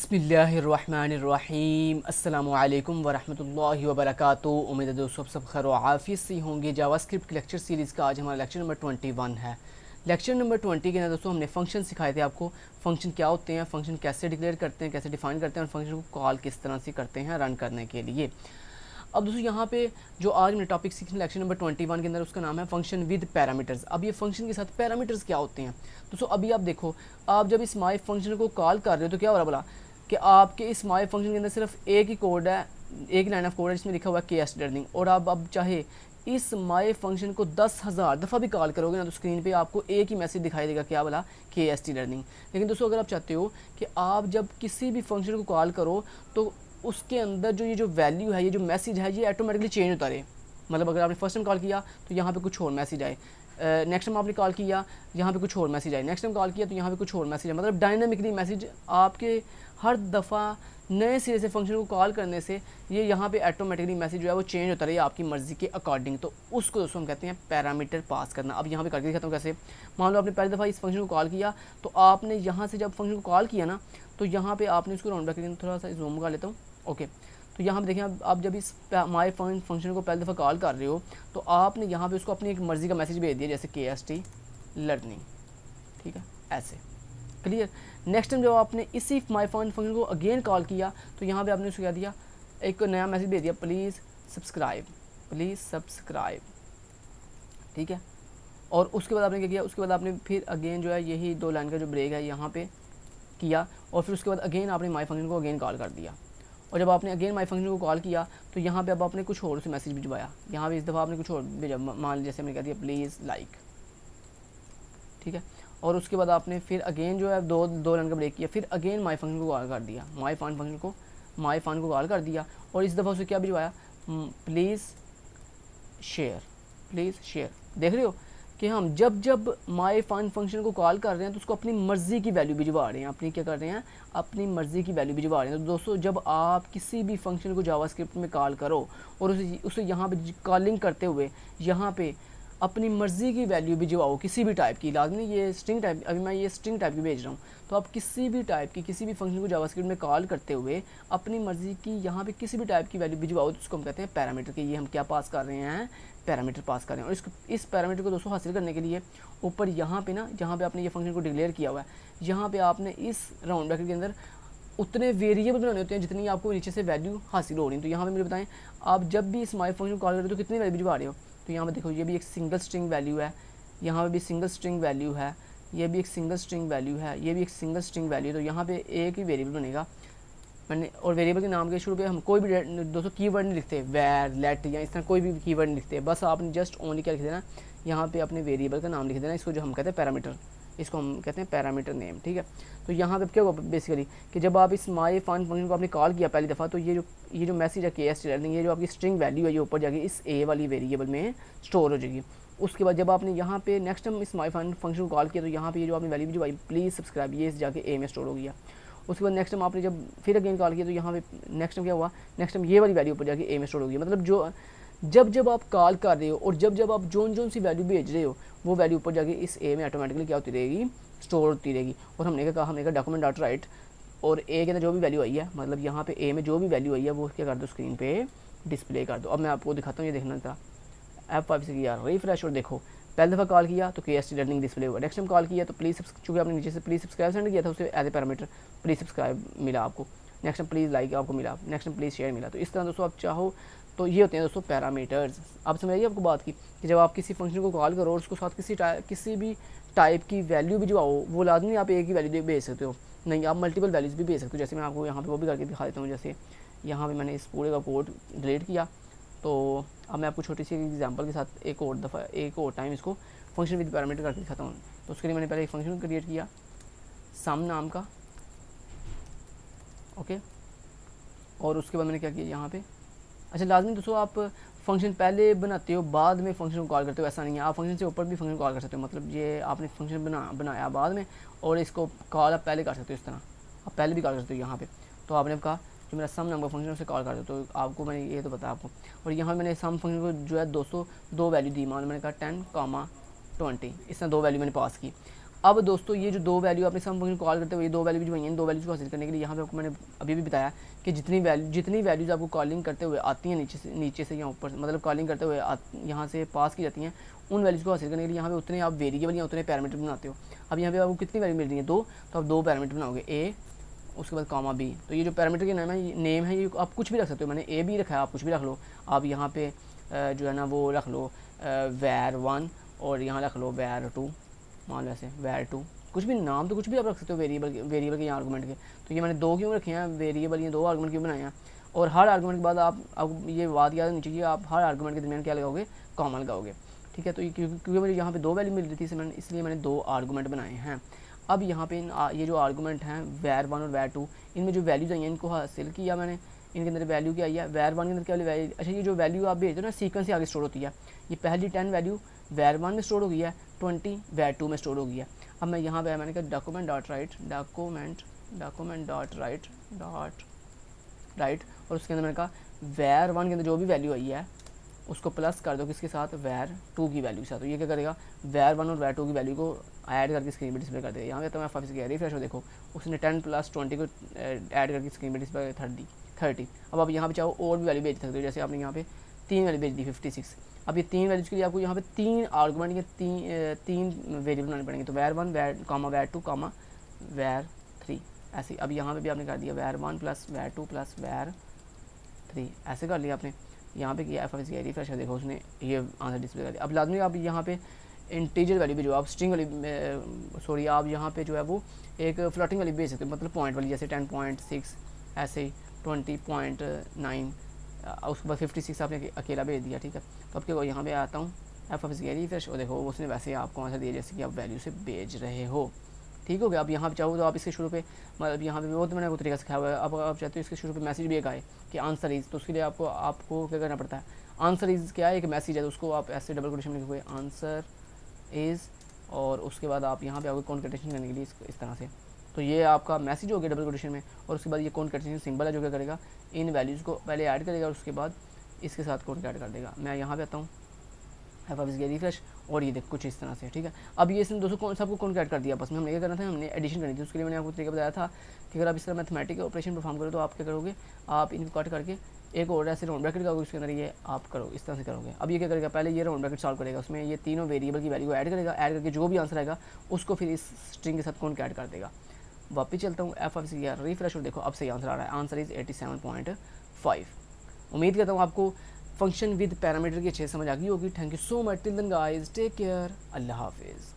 बिस्मिल्लाहिर्रहमानिर्रहीम अस्सलामुअलैकुम वरहमतुल्लाहि वबरकातुहू। उम्मीद है दोस्तों आप सब खैर आफियत से होंगे। जावास्क्रिप्ट की लेक्चर सीरीज़ का आज हमारा लेक्चर नंबर 21 है। लेक्चर नंबर 20 के अंदर दोस्तों हमने फंक्शन सिखाए थे आपको। फंक्शन क्या होते हैं, फंक्शन कैसे डिक्लेयर करते हैं, कैसे डिफाइन करते हैं और फंक्शन को कॉल किस तरह से करते हैं रन करने के लिए। अब दोस्तों यहाँ पे जो आज हमने टॉपिक सीखना लेक्चर नंबर 21 के अंदर उसका नाम है फंक्शन विद पैरामीटर्स। अब ये फंक्शन के साथ पैरामीटर्स क्या होते हैं दोस्तों, अभी आप देखो, आप जब इस माई फंक्शन को कॉल कर रहे हो तो क्या हो रहा है बोला कि आपके इस माई फंक्शन के अंदर सिर्फ एक ही कोड है, एक लाइन ऑफ कोड है जिसमें लिखा हुआ है KS लर्निंग। और आप अब चाहे इस माई फंक्शन को 10,000 दफ़ा भी कॉल करोगे ना तो स्क्रीन पे आपको एक ही मैसेज दिखाई देगा, क्या बोला, KST लर्निंग। लेकिन दोस्तों अगर आप चाहते हो कि आप जब किसी भी फंक्शन को कॉल करो तो उसके अंदर जो ये जो वैल्यू है, ये जो मैसेज है, ये ऑटोमेटिकली चेंज होता रहे। मतलब अगर आपने फर्स्ट टाइम कॉल किया तो यहाँ पे कुछ और मैसेज आए, नेक्स्ट टाइम आपने कॉल किया यहाँ पे कुछ और मैसेज आए, नेक्स्ट टाइम कॉल किया तो यहाँ पे कुछ और मैसेज आए। मतलब डायनामिकली मैसेज आपके हर दफ़ा नए सिरे से फंक्शन को कॉल करने से ये यहाँ पे ऑटोमेटिकली मैसेज जो है वो चेंज होता रहे आपकी मर्ज़ी के अकॉर्डिंग। तो उसको दोस्तों हम कहते हैं पैरामीटर पास करना। अब यहाँ पे करके दिखाता हूँ कैसे। मान लो आपने पहली दफ़ा इस फंक्शन को कॉल किया तो आपने यहाँ से जब फंक्शन को कॉल किया ना तो यहाँ पे आपने उसको राउंड ब्रैकेट थोड़ा सा जूम कर लेता हूँ। ओके, तो यहाँ पे देखिए आप जब इस माई फंक्शन को पहली दफ़ा कॉल कर रहे हो तो आपने यहाँ पे उसको अपनी एक मर्ज़ी का मैसेज भेज दिया, जैसे KST लर्निंग, ठीक है, ऐसे क्लियर। नेक्स्ट टाइम जब आपने इसी माई फंक्शन को अगेन कॉल किया तो यहाँ पे आपने उसको क्या दिया, एक नया मैसेज भेज दिया, प्लीज़ सब्सक्राइब, प्लीज़ सब्सक्राइब, ठीक है। और उसके बाद आपने क्या किया, उसके बाद आपने फिर अगेन जो है यही 2 लाइन का जो ब्रेक है यहाँ पे किया और फिर उसके बाद अगेन आपने माई फंक्शन को अगेन कॉल कर दिया। और जब आपने अगेन माई फंक्शन को कॉल किया तो यहाँ पे अब आपने कुछ और उसे मैसेज भिजवाया, यहाँ पे इस दफ़ा आपने कुछ और भेजा, मान जैसे मैंने कह दिया प्लीज़ लाइक, ठीक है। और उसके बाद आपने फिर अगेन जो है दो लाइन का ब्रेक किया, फिर अगेन माई फंक्शन को कॉल कर दिया, माई फंक्शन को कॉल कर दिया और इस दफ़ा उसे क्या भिजवाया, प्लीज़ शेयर, प्लीज़ शेयर। देख रहे हो कि हम जब जब माई फंक्शन को कॉल कर रहे हैं तो उसको अपनी मर्ज़ी की वैल्यू भिजवा रहे हैं, अपनी क्या कर रहे हैं, अपनी मर्ज़ी की वैल्यू भिजवा रहे हैं। तो दोस्तों जब आप किसी भी फंक्शन को जावास्क्रिप्ट में कॉल करो और उसे यहाँ पे कॉलिंग करते हुए यहाँ पे अपनी मर्ज़ी की वैल्यू भिजवाओ, किसी भी टाइप की, लाजमी ये स्ट्रिंग टाइप, अभी मैं ये स्ट्रिंग टाइप की भेज रहा हूँ, तो आप किसी भी टाइप की किसी भी फंक्शन को जावास्क्रिप्ट में कॉल करते हुए अपनी मर्ज़ी की यहाँ पे किसी भी टाइप की वैल्यू भिजवाओ तो उसको हम कहते हैं पैरामीटर के। ये हम क्या पास कर रहे हैं, पैरामीटर पास कर रहे हैं। और इस पैरामीटर को दोस्तों हासिल करने के लिए ऊपर यहाँ पे ना, जहाँ पे आपने ये फंक्शन को डिक्लेयर किया हुआ है, यहाँ पे आपने इस राउंड ब्रैकेट के अंदर उतने वेरिएबल बनाने होते हैं जितनी आपको नीचे से वैल्यू हासिल हो रही है। तो यहाँ पे मुझे बताएं, आप जब भी इस माई फंक्शन कॉल कर रहे हो तो कितनी वैल्यू भिजवा रहे हो। तो यहाँ पे देखो, ये भी एक सिंगल स्ट्रिंग वैल्यू है, यहाँ पे भी सिंगल स्ट्रिंग वैल्यू है, ये भी एक सिंगल स्ट्रिंग वैल्यू है, ये भी एक सिंगल स्ट्रिंग वैल्यू। तो यहाँ पे एक ही वेरिएबल बनेगा मैंने, और वेरिएबल के नाम के शुरू पे हम कोई भी दोस्तों कीवर्ड नहीं लिखते, वैर, लेट या इस तरह कोई भी कीवर्ड नहीं लिखते। बस आपने जस्ट ओनली क्या लिख देना, यहाँ पे अपने वेरिएबल का नाम लिख देना, इसको जो हम कहते हैं पैरामीटर, इसको हम कहते हैं पैरामीटर नेम, ठीक है। तो यहाँ पे क्या होगा बेसिकली कि जब आप इस माई फंक्शन को आपने कॉल किया पहली दफ़ा तो ये जो मैसेज है KST लर्निंग, ये जो आपकी स्ट्रिंग वैल्यू है ये ऊपर जाके इस A वाली वेरिएबल में स्टोर हो जाएगी। उसके बाद जब आपने यहाँ पे नेक्स्ट टाइम इस माई फंक्शन को कॉल किया तो यहाँ पे ये जो आपने वैल्यू भिजवाई प्लीज़ सब्सक्राइब, ये जाके A में स्टोर हो गया। उसके बाद नेक्स्ट टाइम आपने जब फिर अगेन कॉल किया तो यहाँ पे नेक्स्ट टाइम क्या हुआ, नेक्स्ट टाइम ये वाली वैल्यू ऊपर जाके A में स्टोर हो गई। मतलब जब आप कॉल कर रहे हो और जब आप जोन सी वैल्यू भेज रहे हो वो वैल्यू ऊपर जाके इस A में ऑटोमेटिकली क्या होती रहेगी, स्टोर होती रहेगी। और हमने कहा डॉक्यूमेंट डॉट राइट और A के अंदर जो भी वैल्यू आई है, मतलब यहाँ पे A में जो भी वैल्यू आई है वो क्या कर दो, स्क्रीन पे डिस्प्ले कर दो। अब मैं आपको दिखाता हूँ, ये देखना था F5 से किया रिफ्रेश और देखो, पहली दफ़ा कॉल किया तो KST लर्निंग डिस्प्ले हुआ, नेक्स्ट टाइम कॉल किया तो प्लीज़, चूँकि आपने नीचे से प्लीज़ सब्सक्राइब सेंड किया था उसे as a parameter please subscribe मिला आपको, नेक्स्ट टाइम प्लीज़ लाइक आपको मिला, नेक्स्ट टाइम प्लीज़ शेयर मिला। तो इस तरह दोस्तों आप चाहो तो ये होते हैं दोस्तों पैरामीटर्स। अब समझ आइए आपको बात की कि जब आप किसी फंक्शन को कॉल करो और उसको साथ किसी भी टाइप की वैल्यू भिजवाओ, वो लाजमी आप एक ही वैल्यू भेज सकते हो, नहीं आप मल्टीपल वैल्यूज़ भी भेज सकते हो। जैसे मैं आपको यहाँ पे वो भी करके दिखा देता हूँ, जैसे यहाँ पे मैंने इस पूरे का कोड डिलीट किया। तो अब मैं आपको छोटी सी एग्जांपल के साथ एक और टाइम इसको फंक्शन विद पैरामीटर करके दिखाता हूँ। तो उसके लिए मैंने पहले एक फंक्शन क्रिएट किया सम नाम का, ओके। और उसके बाद मैंने क्या किया यहाँ पे, अच्छा लाजमी दोस्तों आप फंक्शन पहले बनाते हो बाद में फंक्शन को कॉल करते हो, ऐसा नहीं है, आप फंक्शन से ऊपर भी फंक्शन कॉल कर सकते हो। मतलब ये आपने फंक्शन बनाया बाद में और इसको कॉल आप पहले कर सकते हो, इस तरह आप पहले भी कॉल कर सकते हो यहाँ पे। तो आपने कहा जो मेरा सम नंबर फंक्शन उसे कॉल कर दो, तो आपको मैंने ये तो बताया आपको। और यहाँ मैंने सम फंक्शन को जो है 202 वैल्यू दी, मान मैंने कहा 10, 20, इस तरह 2 वैल्यू मैंने पास की। अब दोस्तों ये जो दो वैल्यू आपने सम फंक्शन कॉल करते हुए ये दो वैल्यू जो वही हैं, दो वैल्यूज़ को हासिल करने के लिए यहाँ पे आपको मैंने अभी भी बताया कि जितनी वैल्यूज़ आपको कॉलिंग करते हुए आती हैं नीचे से या ऊपर, मतलब कॉलिंग करते हुए यहाँ से पास की जाती हैं, उन वैल्यूज़ को हासिल करने के लिए यहाँ पे उतने आप वेरिएबल या उतने पैरामीटर बनाते हो। अब यहाँ पे आपको कितनी वैल्यू मिल रही है, 2, तो आप 2 पैरामीटर बनाओगे, ए उसके बाद कॉमा बी। तो ये जो पैरामीटर के नेम है ये आप कुछ भी रख सकते हो, मैंने ए बी रखा है, आप कुछ भी रख लो। आप यहाँ पे जो है ना वो रख लो var1 और यहाँ रख लो var2, मान लो ऐसे var2, कुछ भी नाम तो कुछ भी आप रख सकते हो वेरिएबल के या आर्गूमेंट के। तो ये मैंने 2 क्यों रखे हैं वेरिएबल, ये 2 आर्गूमेंट क्यों बनाए हैं। और हर आर्गूमेंट के बाद आप ये बात याद होनी चाहिए, आप हर आर्गूमेंट के दरमियान क्या लगाओगे, कॉमा लगाओगे, ठीक है। तो क्योंकि मुझे यहाँ पे 2 वैल्यू मिल रही थी इसलिए मैंने 2 आर्गूमेंट बनाए हैं। अब यहाँ पे ये जो आर्गूमेंट हैं var1 और var2, इनमें जो वैल्यूज़ आई हैं इनको हासिल किया मैंने, इनके अंदर वैल्यू क्या आई है, var1 के अंदर क्या वैल्यू, अच्छा ये जो वैल्यू आप भेजते हो ना सीक्वेंस से आगे स्टोर होती है, ये पहली 10 वैल्यू var1 में स्टोर हो गई है, 20 var2 में स्टोर हो गई है। अब मैं यहाँ पे मैंने कहा डॉक्यूमेंट डॉट राइट और उसके अंदर मैंने कहा var1 के अंदर जो भी वैल्यू आई है उसको प्लस कर दो किसके साथ, var2 की वैल्यू के साथ। तो ये क्या करेगा, var1 और var2 की वैल्यू को ऐड करके स्क्रीन पर डिस्प्ले कर देगा। यहाँ पे तो मैं फाइव से रिफ्रेश हो, देखो उसने 10 + 20 को ऐड करके स्क्रीन पर डिस्प्ले 30। अब आप यहाँ पे चाहो और भी वैल्यू भेज सकते हो, जैसे आपने यहाँ पे 3 वैल्यू भेज दी 56। अब ये 3 वैल्यूज़ के लिए आपको यहाँ पे 3 आर्गूमेंट के 3 वेरिएबल बनाने पड़ेंगे। तो var1 var2 var3 ऐसे। अब यहाँ पे भी आपने कर दिया var1 + var2 + var3 ऐसे कर लिया आपने। यहाँ पे किया एफ किया रिफ्रेश है, देखो उसने ये आंसर डिस्प्ले कर दिया। अब लाजमी आप यहाँ पे इंटीजर वैल्यू भी जो आप स्ट्रिंग वाली आप यहाँ पे जो है वो एक फ्लोटिंग वाली भेज सकते हो, मतलब पॉइंट वाली, जैसे 10.6 ऐसे 20.9 उसके बाद 56 आपने अकेला भेज दिया, ठीक है। तो अब क्या यहाँ पे आता हूँ एफ रिफ्रेश और देखो उसने वैसे आपको आंसर दिया जैसे कि आप वैल्यू से भेज रहे हो, ठीक हो गया। अब यहाँ पे चाहो तो आप इसके शुरू पे, मतलब यहाँ पे वो तो मैंने वो तरीका सिखाया हुआ है। अब आप चाहते हो इसके शुरू पे मैसेज भी एक आए कि आंसर इज़, तो उसके लिए आपको क्या करना पड़ता है, आंसर इज़ क्या है, एक मैसेज है तो उसको आप ऐसे डबल कोटेशन में लिखोगे आंसर इज़, और उसके बाद आप यहाँ पे आओगे कॉन्केटेशन करने के लिए इस तरह से। तो ये आपका मैसेज हो गया डबल कोटेशन में, और उसके बाद ये कॉन्केटेशन सिंबल है जो क्या करेगा, इन वैल्यूज़ को पहले ऐड करेगा और उसके बाद इसके साथ कॉन्केट कर देगा। मैं यहाँ पे आता हूँ एफ रिफ्रेश और ये देख कुछ इस तरह से, ठीक है। अब ये इसने दोस्तों सबको कॉन्केट कर दिया, बस में हमने क्या करना था, हमने एडिशन करनी थी। उसके लिए मैंने आपको तरीका बताया था कि अगर आप इस तरह मैथमेटिक ऑपरेशन परफॉर्म करो तो आप क्या करोगे, आप इनको कट करके एक और ऐसे राउंड ब्रैकेट लगाओगे, उसके अंदर ये आप करो इस तरह से करोगे। अब ये क्या करेगा, पहले ये राउंड ब्रैकेट सॉल्व करेगा, उसमें ये तीनों वेरिएबल की वैल्यू को ऐड करेगा, ऐड करके जो भी आंसर आएगा उसको फिर इस स्ट्रिंग के साथ कॉन्केट कर देगा। वापस चलता हूँ एफ रिफ्रेश और देखो अब सही आंसर आ रहा है, आंसर इज़ 87.5। उम्मीद करता हूँ आपको फंक्शन विद पैरामीटर की अच्छे समझ आ गई होगी। Thank you so much, till then guys, take care, अल्लाह हाफिज़।